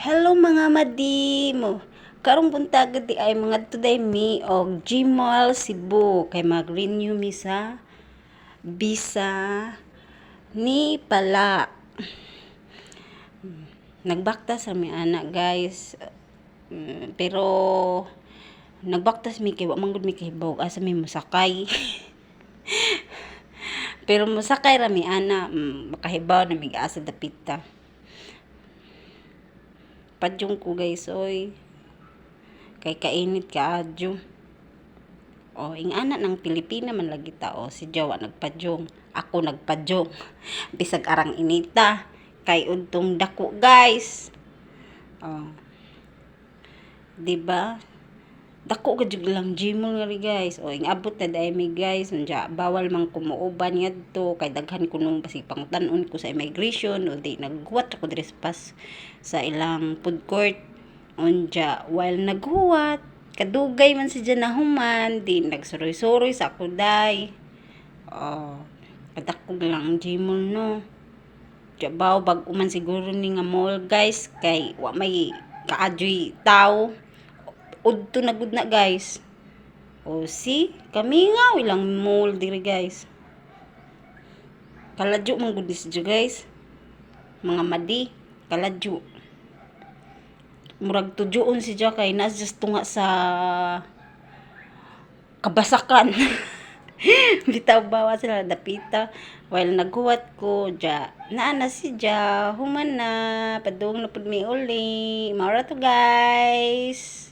Hello mga madimo. Karong buntag di ay mga today mi og Gmall Cebu kay mag-renew mi sa visa ni pala. Nagbaktas sa mi ana guys. Pero nagbaktas mi kay wa man gud mi kahibaw asa mi mosakay. Pero mosakay ra mi ana, makahibaw na mi asa dapita. Padyong ko guys oy. Kay kainit kaadyo. O, ingana ng Pilipina man lagi ta. O, si Jawa nagpadyong. Ako nagpadyong. Bisag arang inita. Kay untong dako, guys. O, diba? Dako ka jud lang Gmall nga ri, guys. O, ingabot na dahil mi, guys. Unja, bawal mang kumuuban ngadto. Kay daghan ko nung basi pangtanon ko sa immigration. O, di, naghuwat ako diri sa ilang food court. Unja, while naghuwat, kadugay man si dyan nahuman, di nagsuroy-suroy sa kuday. Oh, kadakog lang ang Gmall no. Jabaw, bag-uman siguro ni nga mall guys, kay wa may kaadyoy tao. Udto na gud na guys. O si, kami nga, ilang mall diri guys. Kaladyo man gud dis guys. Mga madi, kaladyo. Murag tujuon si Jack kay nas just tunga sa kabasakan. Bitaw bawa sila dapita while naghuwat ko ja naana si Ja human na padung na pud mi uli maura to guys.